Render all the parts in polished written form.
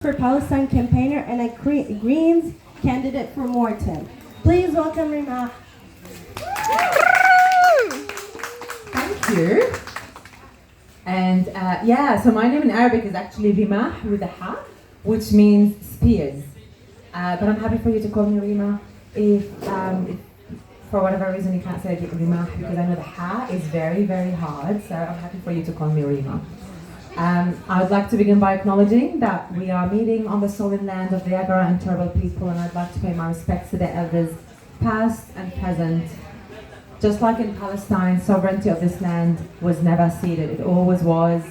for Palestine campaigner and a Greens candidate for Morton. Please welcome Rima. Thank you. And so my name in Arabic is actually Rima with a ha, which means spears. But I'm happy for you to call me Rima. If for whatever reason you can't say Rima, because I know the ha is very, very hard, so I'm happy for you to call me Rima. I would like to begin by acknowledging that we are meeting on the stolen land of the Agara and Turrbal people, and I'd like to pay my respects to the elders, past and present. Just like in Palestine, sovereignty of this land was never ceded. It always was,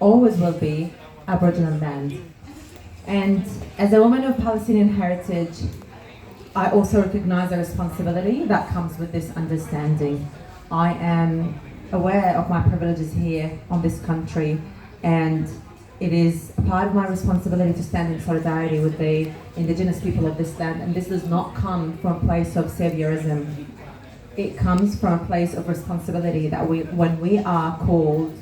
always will be Aboriginal land. And as a woman of Palestinian heritage, I also recognize the responsibility that comes with this understanding. I am aware of my privileges here on this country, and it is a part of my responsibility to stand in solidarity with the indigenous people of this land. And this does not come from a place of saviorism. It comes from a place of responsibility that when we are called,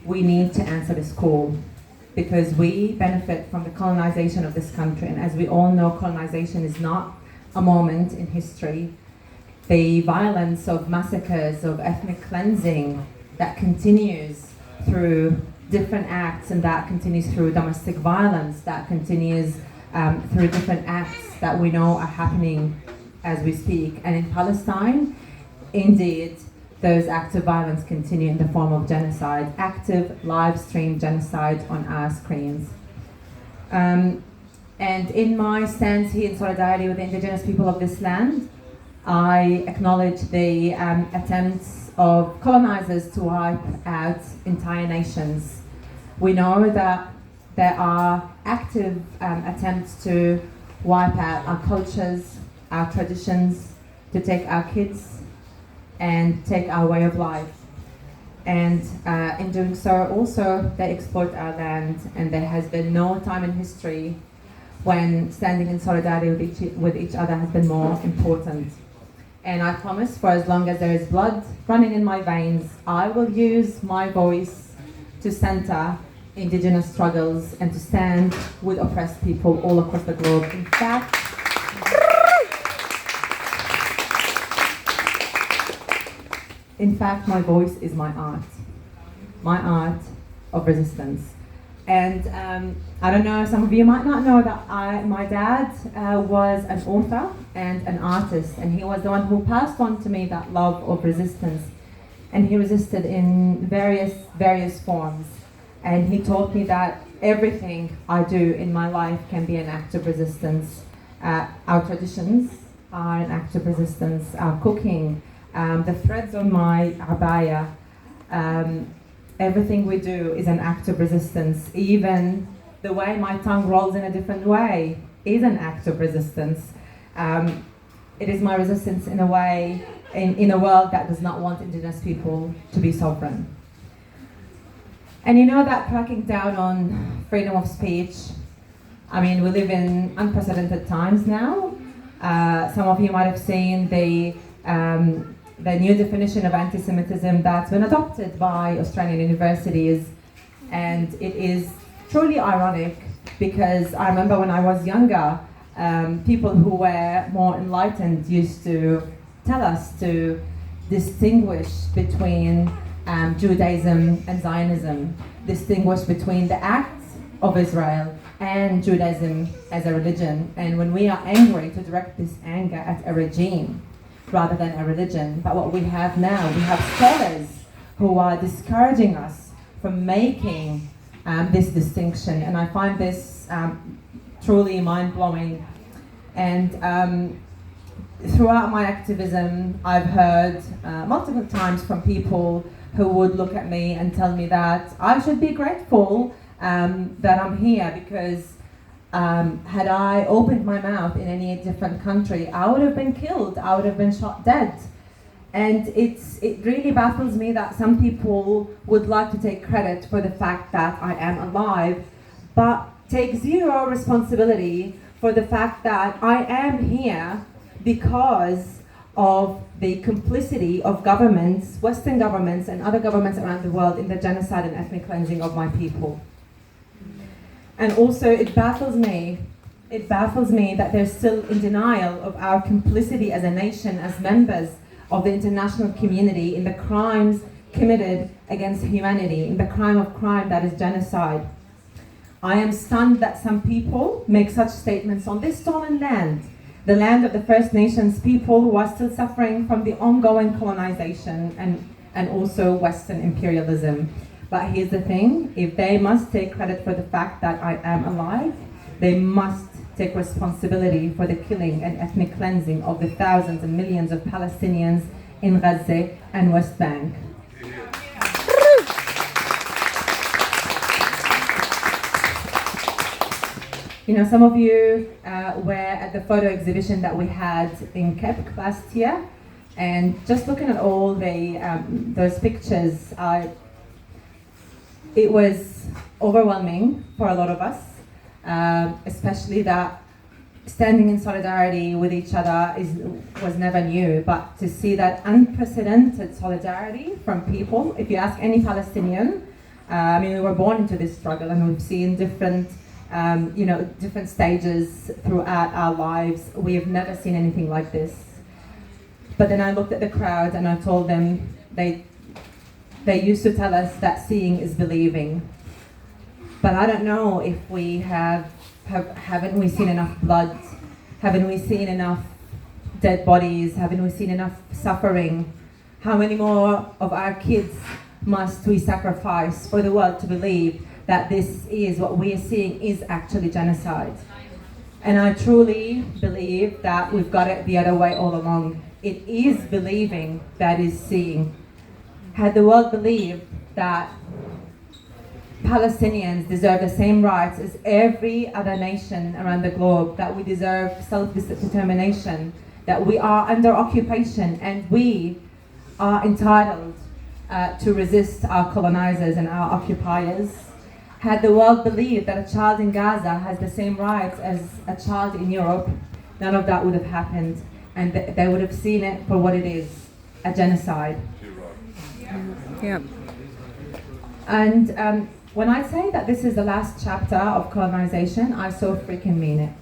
we need to answer this call, because we benefit from the colonization of this country. And as we all know, colonization is not a moment in history. The violence of massacres, of ethnic cleansing that continues through different acts, and that continues through domestic violence, that continues through different acts that we know are happening as we speak. And in Palestine, indeed, those acts of violence continue in the form of genocide, active live stream genocide on our screens. And in my stance here in solidarity with the indigenous people of this land, I acknowledge the attempts of colonizers to wipe out entire nations. We know that there are active attempts to wipe out our cultures, our traditions, to take our kids and take our way of life. And in doing so, also they exploit our land, and there has been no time in history when standing in solidarity with each other has been more important. And I promise, for as long as there is blood running in my veins, I will use my voice to center indigenous struggles and to stand with oppressed people all across the globe. In fact, my voice is my art of resistance. And I don't know, some of you might not know that my dad was an author and an artist, and he was the one who passed on to me that love of resistance. And he resisted in various forms. And he taught me that everything I do in my life can be an act of resistance. Our traditions are an act of resistance. Our cooking, the threads on my abaya, everything we do is an act of resistance. Even the way my tongue rolls in a different way is an act of resistance. It is my resistance in a way, in a world that does not want indigenous people to be sovereign. And you know that cracking down on freedom of speech, I mean, we live in unprecedented times now. Some of you might have seen the new definition of anti-Semitism that's been adopted by Australian universities. And it is truly ironic, because I remember when I was younger, people who were more enlightened used to tell us to distinguish between Judaism and Zionism, distinguish between the acts of Israel and Judaism as a religion. And when we are angry, to direct this anger at a regime rather than a religion. But what we have now, we have scholars who are discouraging us from making this distinction. And I find this truly mind-blowing. And throughout my activism, I've heard multiple times from people who would look at me and tell me that I should be grateful that I'm here, because had I opened my mouth in any different country, I would have been killed, I would have been shot dead. And it really baffles me that some people would like to take credit for the fact that I am alive, but take zero responsibility for the fact that I am here because of the complicity of governments, Western governments and other governments around the world, in the genocide and ethnic cleansing of my people. And also it baffles me that they're still in denial of our complicity as a nation, as members of the international community in the crimes committed against humanity, in the crime that is genocide. I am stunned that some people make such statements on this stolen land, the land of the First Nations people who are still suffering from the ongoing colonization and also Western imperialism. But here's the thing, if they must take credit for the fact that I am alive, they must take responsibility for the killing and ethnic cleansing of the thousands and millions of Palestinians in Gaza and West Bank. You know, some of you were at the photo exhibition that we had in Kepk last year, and just looking at all those pictures, it was overwhelming for a lot of us, especially that standing in solidarity with each other was never new, but to see that unprecedented solidarity from people. If you ask any Palestinian, I mean, we were born into this struggle and we've seen different stages throughout our lives. We have never seen anything like this. But then I looked at the crowd and I told them, they used to tell us that seeing is believing. But I don't know if we haven't we seen enough blood? Haven't we seen enough dead bodies? Haven't we seen enough suffering? How many more of our kids must we sacrifice for the world to believe that this is what we are seeing is actually genocide? And I truly believe that we've got it the other way all along. It is believing that is seeing. Had the world believed that Palestinians deserve the same rights as every other nation around the globe, that we deserve self-determination, that we are under occupation and we are entitled to resist our colonizers and our occupiers. Had the world believed that a child in Gaza has the same rights as a child in Europe, none of that would have happened, and they would have seen it for what it is, a genocide. Yeah. And when I say that this is the last chapter of colonization, I so freaking mean it.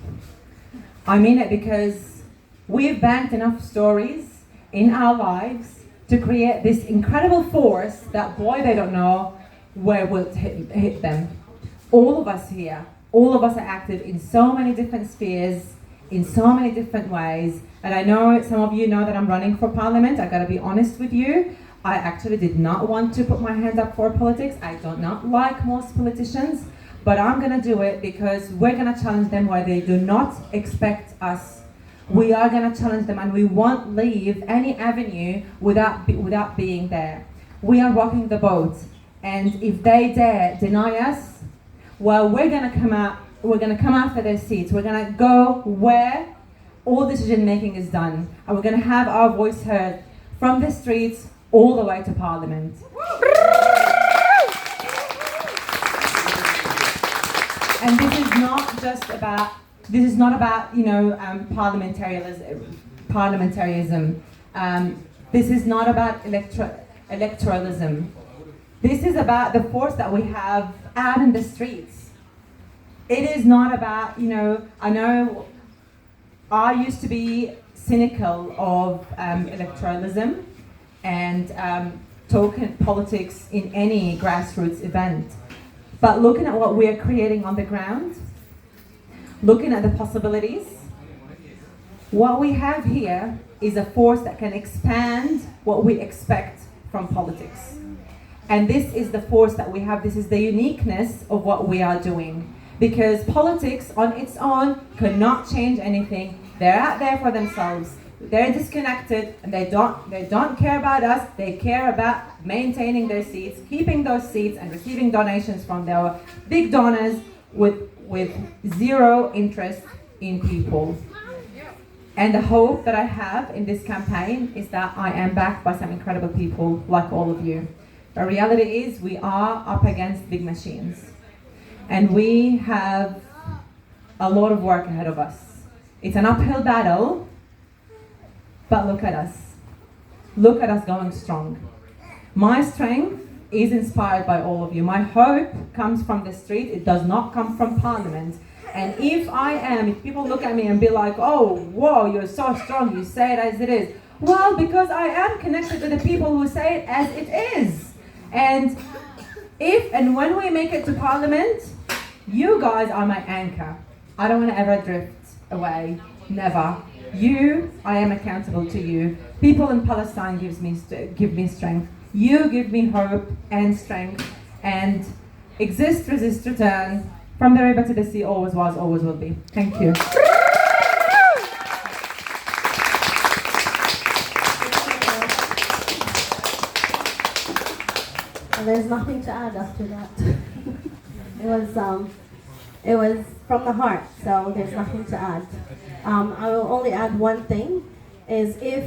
I mean it because we've banked enough stories in our lives to create this incredible force that, boy, they don't know where will hit them. All of us here, all of us are active in so many different spheres, in so many different ways. And I know some of you know that I'm running for parliament. I gotta be honest with you. I actually did not want to put my hand up for politics. I do not like most politicians, but I'm gonna do it because we're gonna challenge them where they do not expect us. We are gonna challenge them and we won't leave any avenue without being there. We are rocking the boat. And if they dare deny us, well, we're gonna come after their seats. We're gonna go where all decision making is done. And we're gonna have our voice heard from the streets all the way to Parliament. And this is not about parliamentarism. This is not about electoralism. This is about the force that we have out in the streets. It is not about, I know I used to be cynical of electoralism and token politics in any grassroots event. But looking at what we are creating on the ground, looking at the possibilities, what we have here is a force that can expand what we expect from politics. And this is the force that we have, this is the uniqueness of what we are doing. Because politics on its own cannot change anything. They're out there for themselves. They're disconnected and they don't care about us. They care about maintaining their seats, keeping those seats and receiving donations from their big donors with zero interest in people. And the hope that I have in this campaign is that I am backed by some incredible people like all of you. The reality is we are up against big machines. And we have a lot of work ahead of us. It's an uphill battle, but look at us. Look at us going strong. My strength is inspired by all of you. My hope comes from the street, it does not come from Parliament. And if people look at me and be like, oh, whoa, you're so strong, you say it as it is. Well, because I am connected to the people who say it as it is. And if and when we make it to Parliament, you guys are my anchor. I don't want to ever drift away, never. I am accountable to you. People in Palestine give me strength. You give me hope and strength. And exist, resist, return. From the river to the sea, always was, always will be. Thank you. And there's nothing to add after that. It was from the heart, so there's nothing to add. I will only add one thing, is if